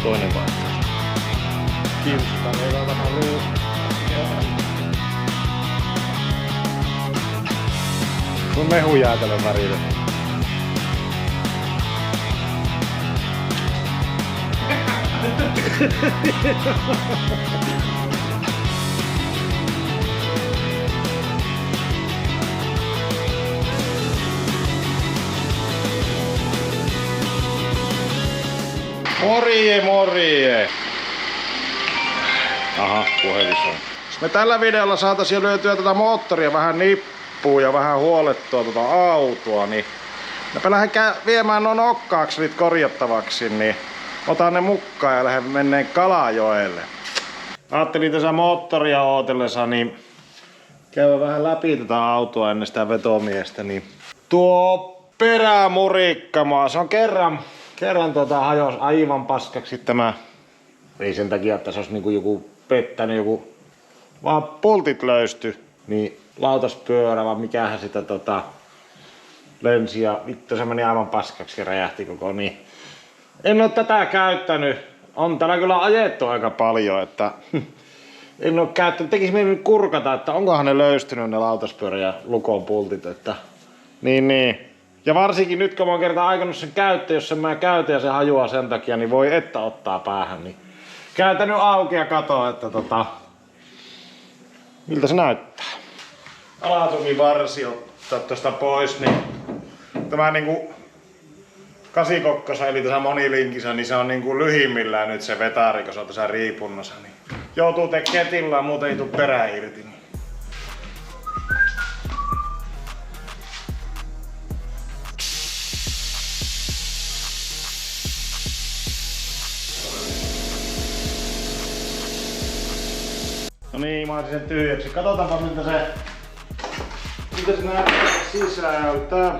Toinen vaihtoehto. Kiusataan, ei vaan vähän luu. Sun mehu jäätelön värille. Morje! Aha, puhelin on. Jos me tällä videolla saataisiin jo lyötyä tätä moottoria vähän nippuun ja vähän huolettua tuota autoa, niin mä lähden viemään nuo nokka-akselit korjattavaksi, niin otan ne mukaan ja lähden menneen Kalajoelle. Ajattelin tässä moottoria ootellessa, niin käydä vähän läpi tätä autoa ennen sitä vetomiestä. Niin tuo perämurikkamaa, se on kerran hajos aivan paskaksi tämä. Ei sen takia, että se olisi niinku joku pettänyt, vaan pultit löysty. Niin lautaspyörä, vaan mikähän sitä lensi ja vittu se meni aivan paskaksi ja räjähti koko niin. En oo tätä käyttänyt. On täällä kyllä ajettu aika paljon, että en oo käyttänyt. Tekis mieli kurkata, että onkohan ne löystynyt ne lautaspyörä ja lukon pultit, että niin. Ja varsinkin nyt kun mä oon kertaan aikannut sen käyttö, jos sen mä käytän ja se hajuaa sen takia, niin voi että ottaa päähän. Niin käytän nyt auki ja katso, että miltä se näyttää. Alatukivarsi ottaa tosta pois, niin tämä niinku kasikokkosa eli tässä monilinkissä, niin se on niinku lyhimmillään nyt se vetari, kun se on tässä riipunnassa. Niin joutuu tekemään ketillä, muuten ei tuu perä irti. Niin. No niin, mä otin sen tyhjäksi. Katsotaanpa miltä se näyttää sisältä.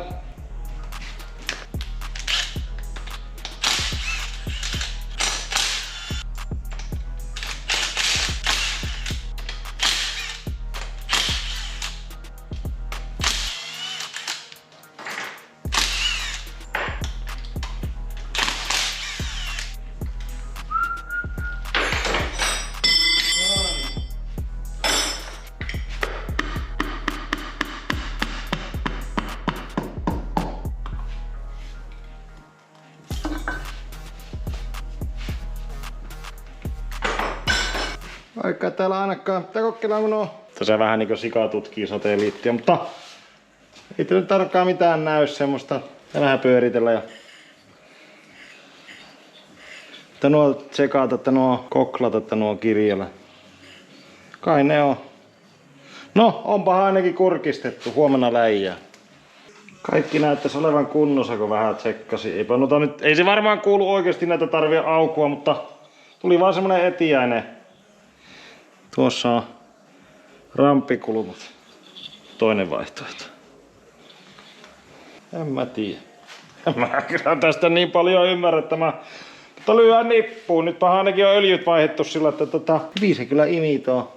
Vaikka täällä ainakaan pitää kokeilla minua. Tässä vähän niinku sika tutkii satelliittia, mutta ei nyt tarkkaan mitään näy semmoista. Ja vähän pyöritellä ja että nuo tsekata, että nuo koklata, että nuo kirjalla. Kai ne on. No, onpahan ainakin kurkistettu. Huomenna läijää. Kaikki näyttäisi olevan kunnossa, kun vähän tsekkasi. Ei se varmaan kuulu oikeasti näitä tarvii aukua, mutta tuli vaan semmonen etiäinen. Tuossa on ramppikulmat. Toinen vaihtoehto. En mä tiedä. Mä kyllä tästä niin paljon ymmärrä, että mutta lyödään nippuun. Nyt ainakin on öljyt vaihdettu sillä, että hyvin se kyllä imitoo.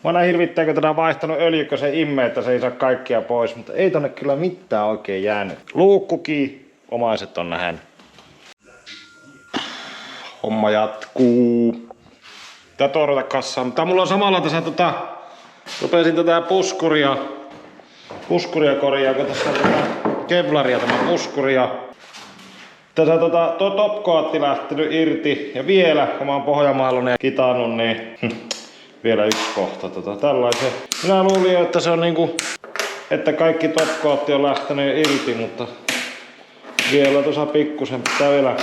Mä näin hirvittää, kun tätä on vaihtanut öljy, kun se immee, että se ei saa kaikkia pois. Mutta ei tonne kyllä mitään oikein jäänyt. Luukkukin omaiset on nähnyt. Homma jatkuu. Tää torjata kassaan. Mutta mulla on samalla tässä rupesin tätä puskuria korjaa, kun tässä kevlaria tämä puskuria. Tässä tuo topcoatti lähtenyt irti ja vielä, kun mä oon Pohjanmaalla ja kitannut, niin vielä yksi kohta tällaisen. Minä luulin jo, että se on niinku, että kaikki topcoatti on lähtenyt irti, mutta vielä tuossa pikkusen pitää vielä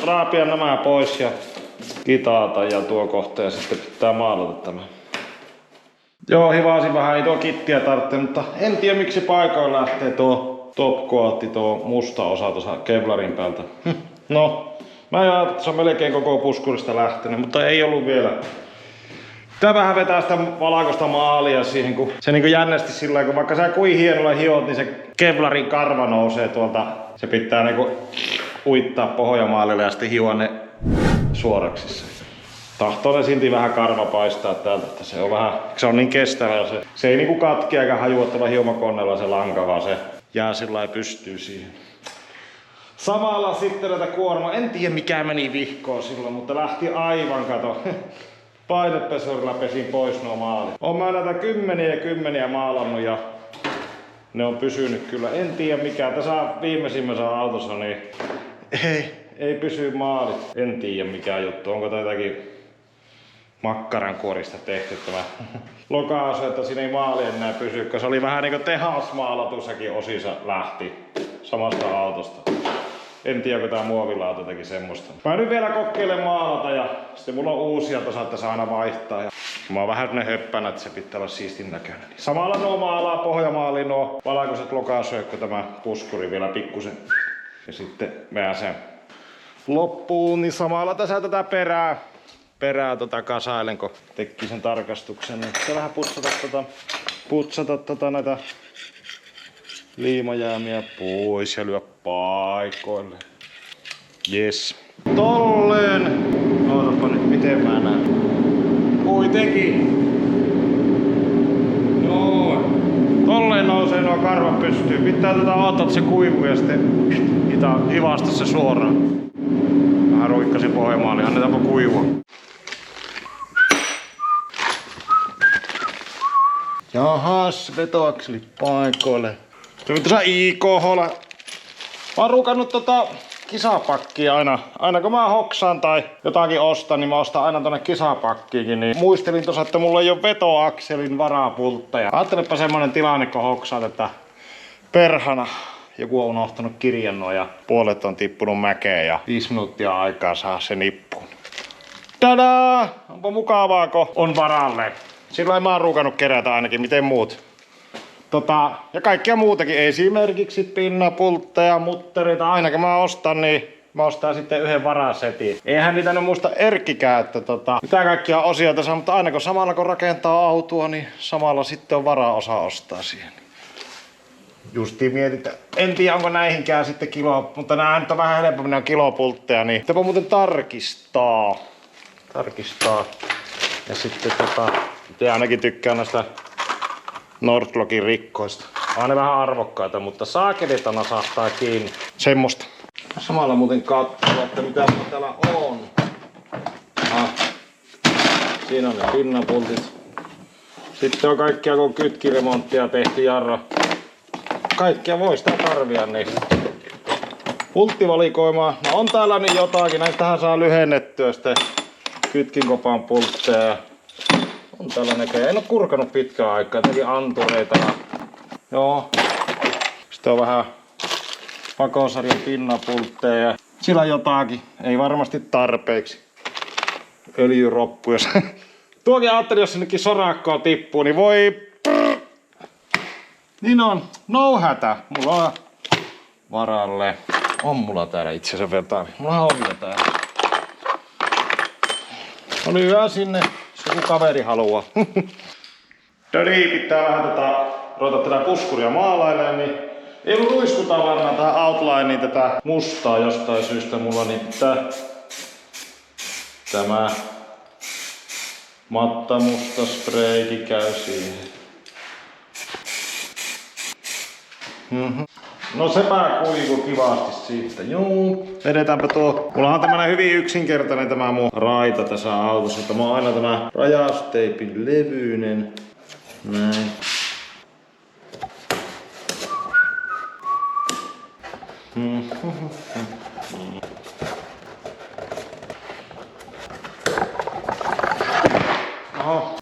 raapia nämä pois ja kitata ja tuo kohta ja sitten pitää maalata tämä. Joo, hivasin vähän, ei tuo kittiä tarvitse, mutta en tiedä miksi paikoin lähtee tuo topcoatti, tuo musta osa tuossa kevlarin päältä. No, mä ajattelin, että se on melkein koko puskurista lähtenyt, mutta ei ollut vielä. Pitää vähän vetää sitä valkoista maalia siihen, kun se niinku jännästi sillä kun vaikka sä kuin hienolla hiot, niin se kevlarin karva nousee tuolta. Se pitää niinku uittaa pohjamaalille ja sitten hioa ne suoraksissa. Tahtoo ne silti vähän karva paistaa täältä, että se on vähän, se on niin kestävä. Se ei niinku katkea eikä hajua tuolla hiemakonnella se lanka, vaan se jää sillä lailla pystyy siihen. Samalla sitten näitä kuormaa, en tiedä mikä meni vihkoon silloin, mutta lähti aivan kato. Painepesurilla pesin pois nuo maalit. Oon mä näitä kymmeniä maalannut ja ne on pysynyt kyllä. En tiedä mikä. Tässä viimeisimmässä autossa niin ei pysy maalit. En tiedä mikä juttu. Onko tää jotakin makkaran kuorista tehty tämä lokaasu, että siinä ei maali enää pysy. Se oli vähän niinku tehasmaalatussakin osissa lähti samasta autosta. En tiedä, onko tää muovilauta teki semmoista. Mä nyt vielä kokeilen maalata ja sitten mulla on uusia, että saattaisi aina vaihtaa. Ja mä oon vähän ne höppänä, että se pitää olla siistin näköinen. Samalla nuo maalaa pohjamaaliin nuo valkoiset lokaasuja, kun tämä puskuri vielä pikkusen. Ja sitten mä sen loppuun, niin samalla tässä tätä perää kasailen, kun teki sen tarkastuksen. Niin pitää vähän putsata näitä liimajäämiä pois ja lyö paikoille. Jes. Tolleen. Ootapa nyt, miten mä näen. Kuitenkin. Noin. Tolleen nousee nuo karvat pystyy. Pitää odottaa, se kuivuu ja sitten hivasta se suoraan. Vähän ruikkasin pohjamaalle, annetaanpa kuivua. Jahas, vetoakseli paikoille. Se tuossa IKH:lla. Mä oon rukannut kisapakkia aina kun mä hoksaan tai jotakin ostan, niin mä ostan aina tonne kisapakkiinkin. Niin muistelin tossa, että mulla ei ole vetoakselin varapultteja. Ajattelepa semmonen tilanne, kun hoksaat, että perhana joku on unohtanut kirjannon ja puolet on tippunut mäkeen ja 5 minuuttia aikaa saa se nippuun. Tadaa! Onpa mukavaa, kun on varalle. Silloin mä oon rukannut kerätä ainakin, miten muut. Ja kaikkia muutakin, esimerkiksi pinnapultteja, muttereita, aina kun mä ostan, niin mä ostan sitten yhden varasetin. Eihän niitä nyt muista Erkkikään, että mitä kaikkia osia tässä on, mutta aina kun samalla kun rakentaa autoa, niin samalla sitten on varaosa ostaa siihen. Justiin mietitään. En tiedä onko näihinkään sitten kilo, mutta nää nyt on vähän helpommin nämä kilopultteja, niin pitääpä muuten tarkistaa. Ja sitten itse ainakin tykkään näistä Nordlockin rikkoista. On ne vähän arvokkaita, mutta saakelita nasahtaa kiinni. Semmosta. Samalla muuten katsoo, että mitä täällä on. Siinä on ne pinnapultit. Sitten on kaikkia kun kytkiremonttia tehty jarro. Kaikkia voi sitä tarvia niin. Pulttivalikoimaa. No on täällä niin jotakin. Näistähän saa lyhennettyä sitten kytkinkopan pultteja. On täällä näköjään. En oo kurkanut pitkään aikaa. Jotenkin antureita. Joo. Sitten on vähän pakosarjan pinnapultteja. Sillä on jotakin. Ei varmasti tarpeeksi. Öljyroppu. Jos tuokin ajattelin, jos sinnekin sorakkoa tippuu, niin voi. Niin on. No hätä. Mulla on varalle. On mulla täällä itse asiassa vertaan. Mulla on jo täällä. No lyö sinne. Joku kaveri haluaa. Niin, pitää vähän ruveta tätä puskuria maalailemaan, niin ei ollut ruiskuta varmaan tähän outlineen tätä mustaa jostain syystä mulla, niin pitää tämä matta musta sprayki käy siihen. No sepä kuivuu kivasti siitä, juu. Vedetäänpä tuo. Mulla on tämmönen hyvin yksinkertainen tämä mun raita tässä autossa, mutta mulla on aina tämä rajausteipin levyinen. Näin. Oho.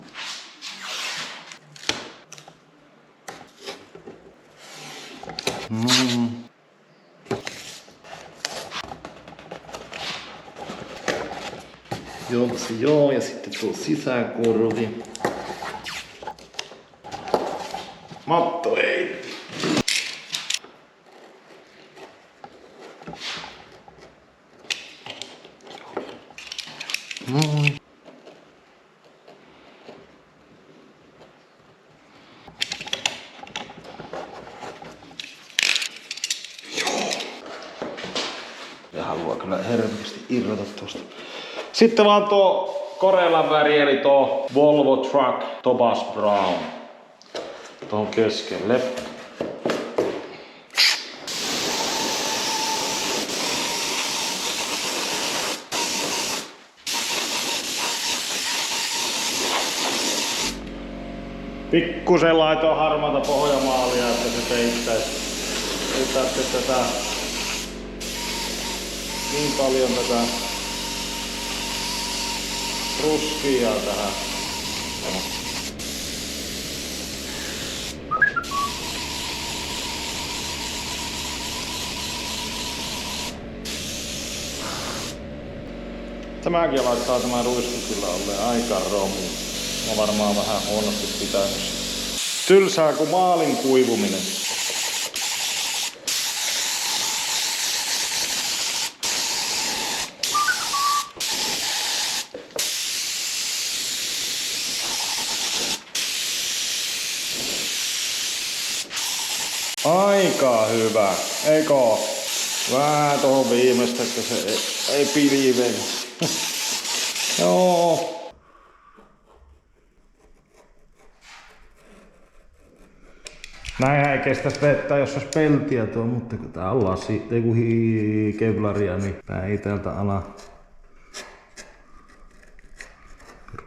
Joo, ja sitten tuo sisäkorvi. Matto ei. Ja haluaa kyllä herkästi irrota tuosta. Sitten vaan tuo Corellan väri eli tuo Volvo Truck Tobas Brown tuohon keskelle. Pikkusen laitoin harmaata pohjamaalia, että se ei tarvitse tätä niin paljon tätä ruskia tähän. Tämäkin laittaa tämä ruisku kyllä olleen aika romu. Mä varmaan vähän huonosti pitänyt. Tylsää kuin maalin kuivuminen. Aika hyvä, eikö? Vähän tohon viimeistä, että se ei pilivene. Joo. Näinhän ei kestäisi vettä, jos olisi peltiä tuo, mutta kun tää ollaan siitä joku kevlaria, niin tää ei täältä ala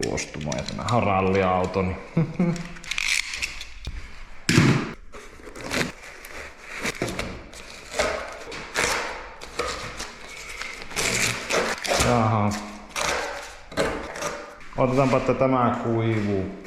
ruostumaan. Ja tämähän on ralliauto, niin jaha. Otetaanpa, että tämä kuivuu.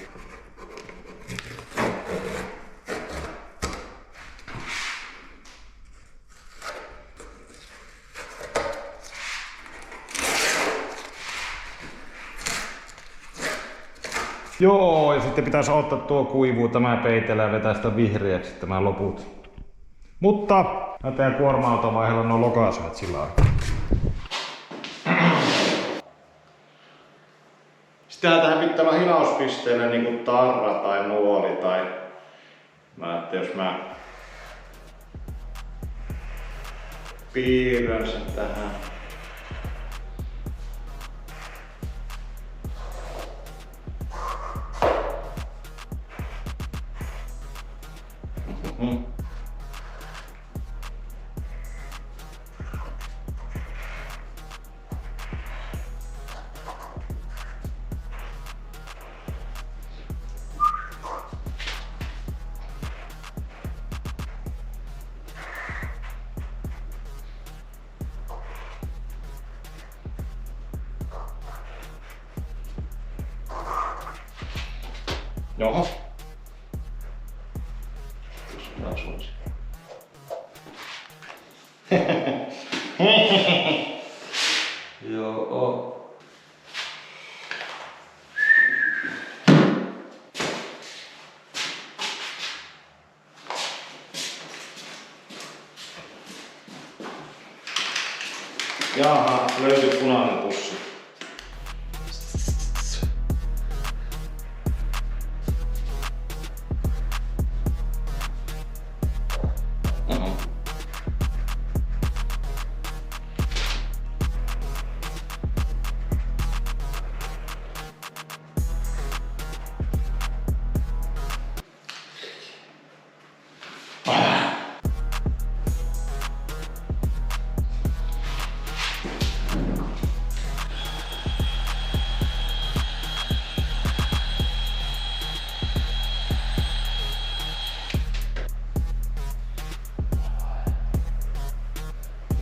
Joo, ja sitten pitäisi ottaa tuo kuivuu, tämä peitellä ja vetää sitä vihreäksi tämä loput. Mutta mä teen kuorma-auton vaiheella nuo lokasat sillä aikaa. Sittenhän tähän pitää olla hinauspisteelle niinku tarra tai nuoli tai että jos mä piirrän sen tähän. Jaha. Joo. Jaha, löytyi punainen pussi.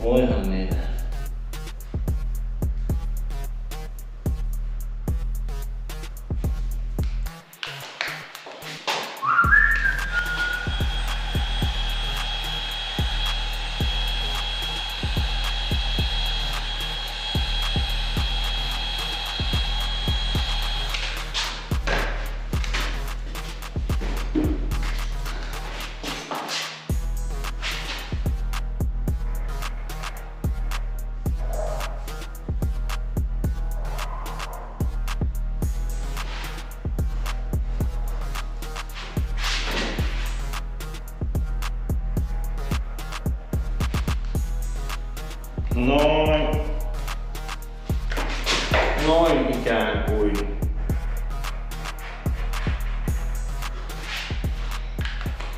Voihan niitä. Noin ikään kuin.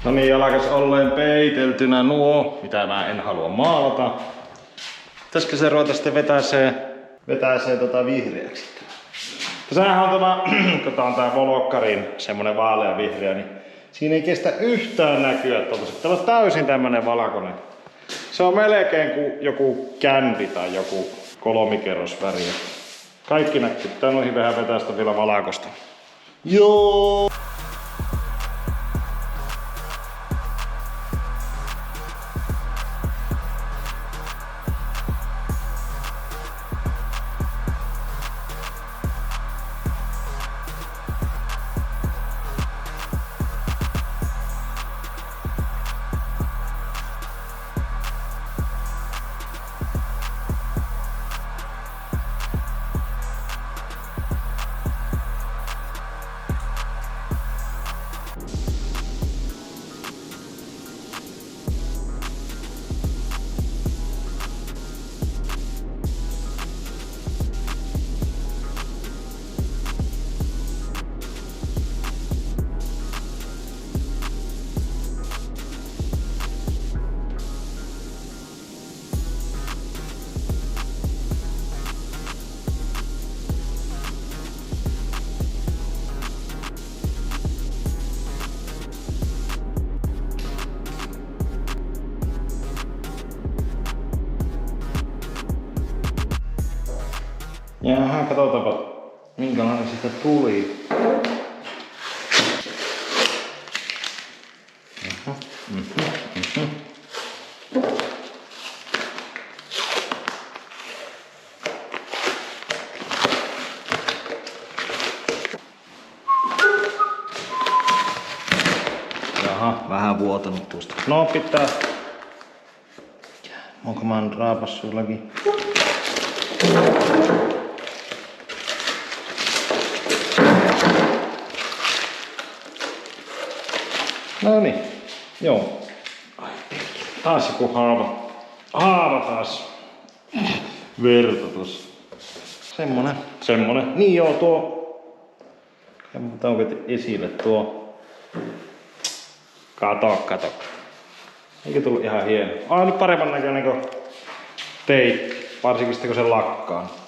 No niin, alkas olleen peiteltynä nuo, mitä mä en halua maalata. Pitäisikö se ruveta sitten vetäisee vihreäksi? Tässähän on tämä, kun tää on tää Volkkarin semmonen vaalea vihreä, niin siinä ei kestä yhtään näkyä tuollaiset. Täällä on täysin tämmönen valkoinen. Se on melkein kuin joku känti tai joku kolmikerrosväri. Kaikki näkyy. Tää on vähän vetäistä vielä valakosta. Joo! Jaha, katsotaanpa minkälainen siitä tuli. Jaha, vähän vuotanut tuosta. No pitää. Onko mä nyt raapassu jollakin? No niin, joo. Taas joku haava. Haava taas. Verta tossa. Semmonen. Niin joo, tuo. Onko esille tuo? Kato. Eikö tullut ihan hieno? Nyt paremman näköinen kuin teit. Varsinkin sitten kun se lakkaa.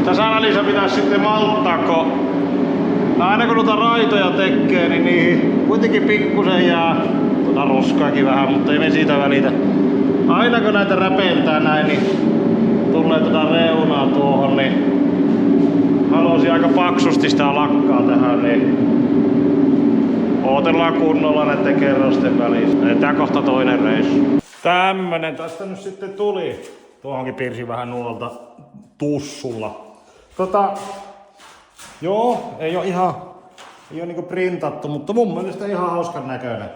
Tässä välissä pitäisi sitten malttaa, kun aina kun noita raitoja tekee, niin niihin kuitenkin pikkusen jää roskaakin vähän, mutta ei me siitä välitä. Aina kun näitä räpeltää näin, niin tulee reunaa tuohon, niin haluaisin aika paksusti sitä lakkaa tähän, niin ootellaan kunnolla näiden kerrosten välissä. Tää kohta toinen reissu. Tämmönen tästä nyt sitten tuli. Tuohonkin piirsin vähän nuolta tussulla. Joo, ei oo niinku printattu, mutta mun mielestä ihan hauskan näköinen.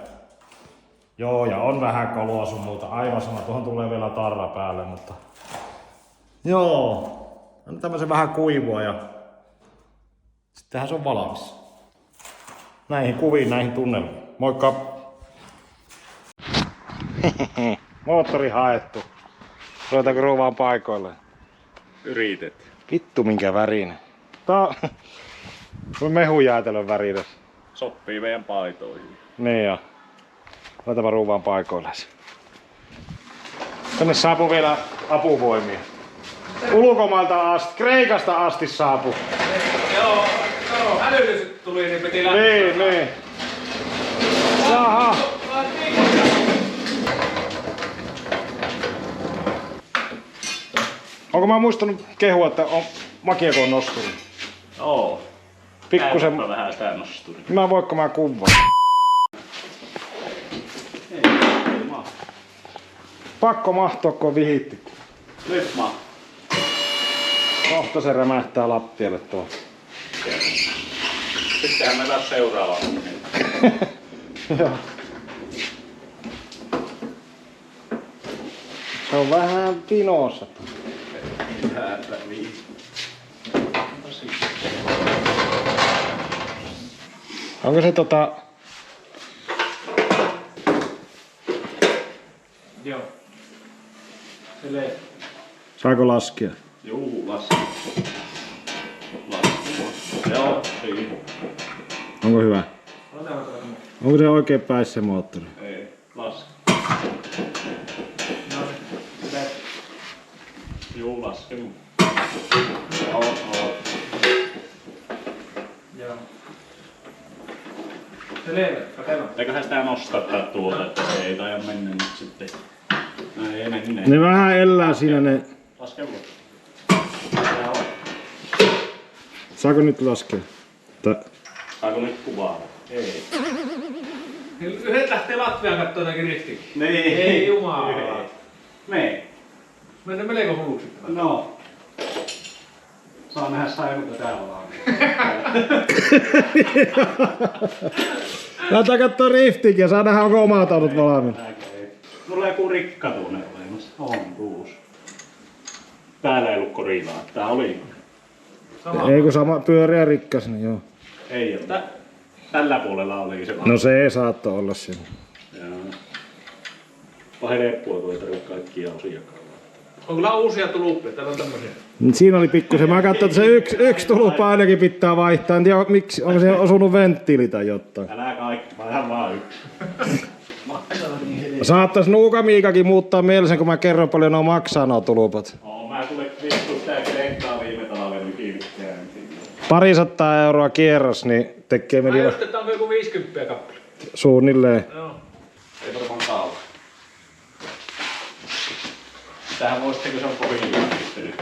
Joo, ja on vähän koloa sun muuta. Aivan sama, tuohon tulee vielä tarra päälle, mutta... Joo, on tämmösen vähän kuivua ja... Sittenhän se on valmis. Näihin kuviin, näihin tunnelmiin. Moikka! Moottori haettu. Ruvetaanko ruuvaan paikoille? Yritet. Vittu minkä värinen. Tää on mehujäätelön värinen. Sopii meidän paitoihin. Niin jo. Laitapa ruuvaan paikoille. Tänne saapuu vielä apuvoimia. Ulkomailta asti, Kreikasta asti saapuu. Joo, hälytys tuli, niin piti lähteä. Niin. Jaha. Onko mä muistanut kehua, että on makiako on nostunut? Oo. Pikkusen... vähän tää nostunut. Mä voinko mä kuvaan? Ei maa. Pakko mahtua, kun on vihitti. Nyt maa. Kohta se rämähtää lattialle tuo. Sittenhän me taas seuraavaan. Joo. Se on vähän pinossa. Onko se Joo. Silleen. Saako laskea? Juu, laski. Joo, siinä. Onko hyvä? Onko se oikein päissä se moottori? Ei, laski. Juu, laski mun. Joo. Joo. Silleen, katsellaan. Eiköhän sitä nostaa tuolta, että se ei taida mennä nyt sitten. No ei mene. Ne vähän elää siinä ne. Laske mun. Saako nyt laskea? Saako nyt kuvaa? Ei. Yhdet lähtee Latviaan kattoo jotakin ristiin. Niin. Ei jumala. Mene. Mennään melko hulluksi. No. Saa nähdä saimuta täällä on. Lähdetään kattoo riftikin ja saa nähdä onko omat autot valmiina. Mulla on joku rikka tuonne olemassa. On tuus. Täällä ei ollut korilaa. Tää oli. Sama. Ei kun sama pyöriä rikkas, niin joo. Ei oo. Tällä puolella oli se. No se ei saattoi olla siinä. Joo. Pahe leppua tuo ei tarvitse kaikkia osiakaan. On kyllä uusia tuluppeja, täällä on tämmösiä. Siinä oli pikkusen. Mä katsoin, että se yksi tulppa ainakin pitää vaihtaa. En tiedä, miksi, onko se osunut venttiili tai jotain. Älä kaikki, mä vaan yksi. Saattais Nuuka Miikakin muuttaa mielensä, kun mä kerron paljon nuo maksaa nuo tulpat. Mä tulin vittu sitä kenkkaa viime talven kiinnittäjään. 200 € kierros, niin tekee Mä meni just, että onko joku 50 kappale. suunnilleen. Joo. Ei varmaan kauan. Tähän voisi tehdä, kun se on kovin järjestely.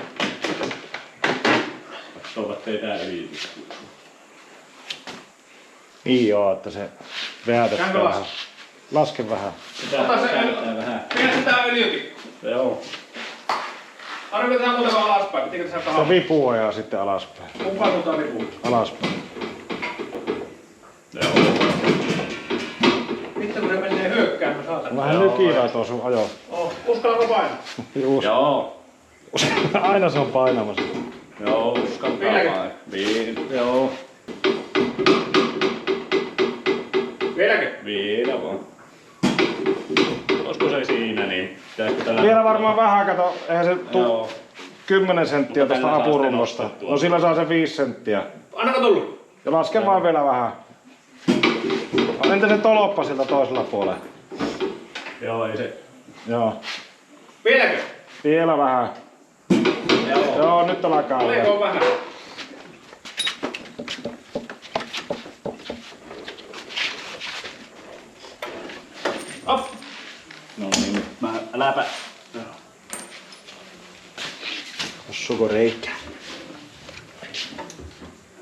Toivat ei tää ylity. Niin joo, että se väätetään Käykö vähän. Laske vähän. Ota se Käytetään vähän. Pidä sitä öljytikku. Joo. Arvioitetaan muuten alaspäin. Pitikö tässä Se kahvaa? vipu ajaa sitten alaspäin. Kumpaan suuntaan lipuu? Alaspäin. Joo. Sitten kun se menee hyökkään, mä saatan. Vähän nykivää tuo sun ajo. Uskallanko painaa? Joo. Aina se on painamassa. Joo, uskaltaa Vieläkö? vaan. Joo. Vieläkö? Vielä vaan. Olisiko se siinä, niin pitäisikö tällä... Vielä varmaan vähän, kato, eihän se tuu Joo. 10 senttiä Mutta tuosta tällä saa apurunnosta. sitten nostaa No sillä saa se 5 senttiä. Annako tullut? Ja laske vaan vielä vähän. Entä se toloppa sieltä toisella puolella? Joo, ei se... Joo. Vieläkö? Vielä vähän. Joo. Joo, nyt alkaa. Oliko vähän? Op! No niin, mä... Äläpä... Ossuuko reikä?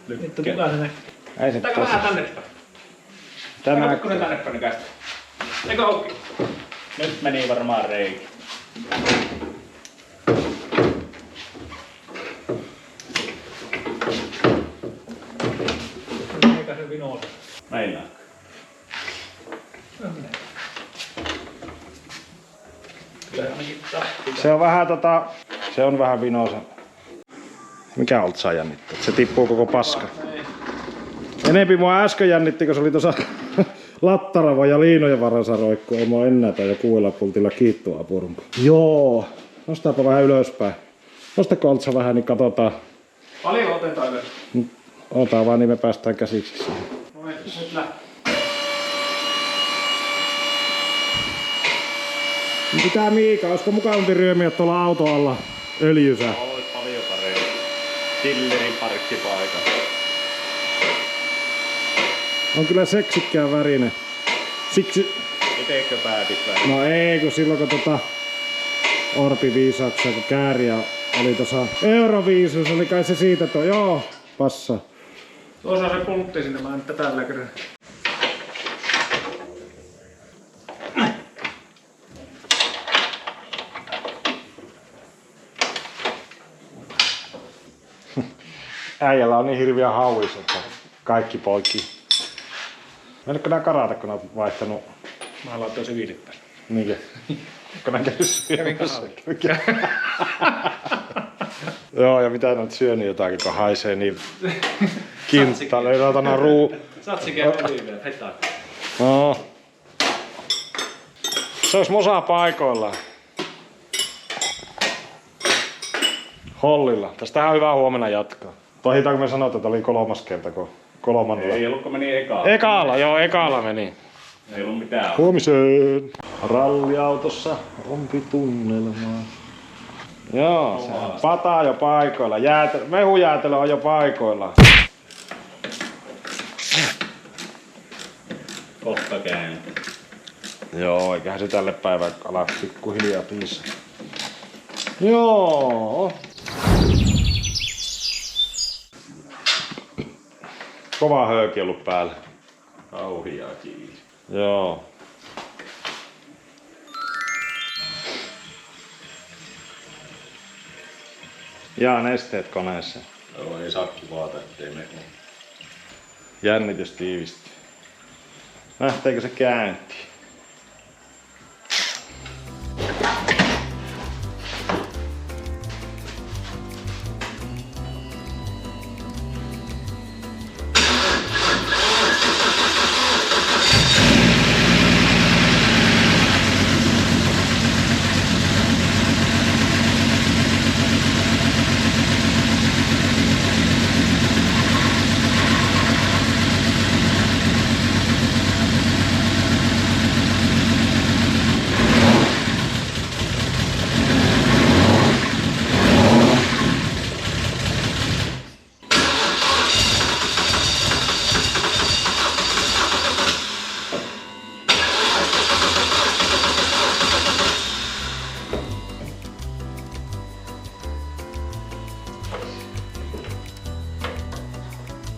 Vittu, kuka se näkee? Ei se Otetaanko vähän tänne päin? Tänään. Otetaanko ne tänne päin ne kästä? Eikö auki? Nyt meni varmaan reikä. Vinosa. Meinaatko? Kyllä ainakin tahti. Se on vähän se on vähän vinosa. Mikä oltsaa jännittää? Se tippuu koko paska. Enempi mua äsken jännitti, kun se oli tuossa Lattarava ja Liinojen varassa roikkuu. Ei mua enää tai jo 6 pultilla kiittua apurumpa. Joo. Nostaapa vähän ylöspäin. Nostako oltsa vähän, niin katsotaan. Paljon otetaan ylös. Otetaan vaan, niin me päästään käsiksi siihen. Noin, nyt lähtee. Mitä Miika, olisiko mukavampi ryömiä tuolla auto alla öljysä? Ois paljon parempi. Tillerin parkkipaikka. On kyllä seksikkään värinen. Siksi... Itekö päätit vähän? No ei, kun silloin kun Orpi viisauksia, kun Kääriä oli tuossa Euroviisuus, oli kai se siitä joo, passa. Tuossa on se pultti sinne, mä en tällä kerran. Äijällä on niin hirviä hauis, että kaikki poikki. Meneekö nää karata, kun oot vaihtanut? Mä laitoin se viilittäin. Niinkö? Kun nää käy syömässä. Joo, ja mitä noit syönyt jotakin, kun haisee niin kinttalle. Ei ota nää Satsikin öljyä, heittää. No. Se olisi mosaa paikoillaan. Hollilla. Tästähän on hyvä huomenna jatkaa. Tohitaanko me sanoa, että oli 3. kerta, kun 3. Ei ollut, kun meni ekalla. Ekalla, joo, ekalla meni. Ei ollut mitään. Huomiseen. Ralliautossa rompitunnelmaa. Joo, se on pataa jo paikoilla. Mehujäätelö on jo paikoilla. Kohta käyn. Joo, eiköhän se tälle päivän ala pikkuhiljaa piisaa. Joo. Kova höyki ollut päällä. Kauhiaa kiinni. Joo. Ja nesteet koneessa. Joo, ei saa kuvata, ettei me. Jännitys tiivistyy. Lähteekö se käyntiin?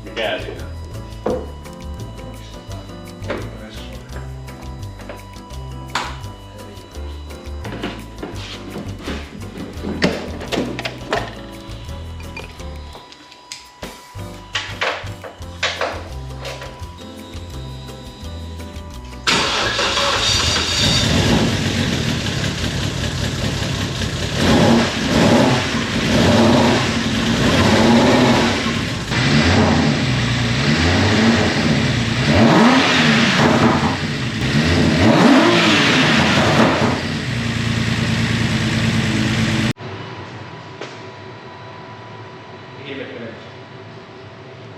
Mikä siinä?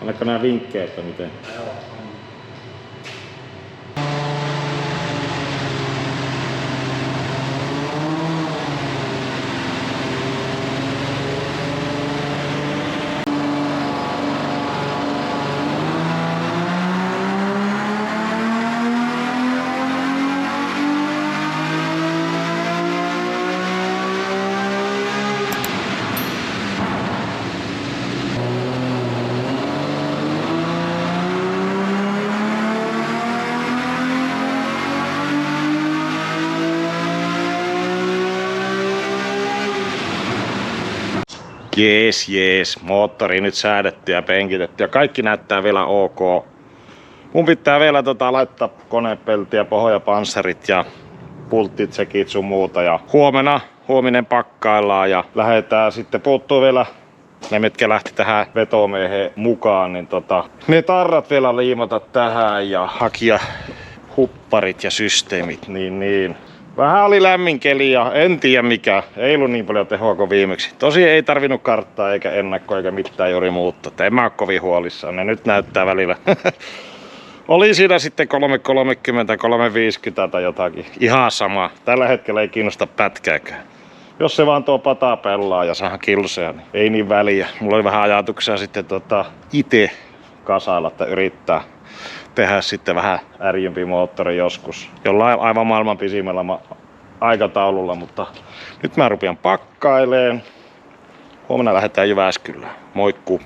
Annatko nää vinkkejä, että miten? Jees, moottori nyt säädetty ja penkitetty ja kaikki näyttää vielä ok. Mun pitää vielä laittaa konepeltiä, pohjapansserit ja pulttitsekit sun muuta. Ja huominen pakkaillaan ja lähdetään sitten, puuttuu vielä ne, mitkä lähti tähän vetomieheen mukaan, niin ne tarrat vielä liimata tähän ja hakia hupparit ja systeemit, niin. Vähän oli lämmin keli ja en tiedä mikä. Ei ollut niin paljon tehoa kuin viimeksi. Tosi ei tarvinnut karttaa eikä ennakko eikä mitään juuri muuttaa. En mä oo kovin huolissaan. Ne nyt näyttää välillä. Oli siinä sitten 330, 350 tai jotakin. Ihan sama. Tällä hetkellä ei kiinnosta pätkääkään. Jos se vaan tuo pataa pelaa ja saa kilseja, niin ei niin väliä. Mulla oli vähän ajatuksia sitten ite kasailla, että yrittää tehdä sitten vähän ärjympi moottori joskus. Jollain aivan maailman pisimmällä aikataululla, mutta nyt mä rupean pakkaileen. Huomenna lähdetään Jyväskylään. Moikkuu!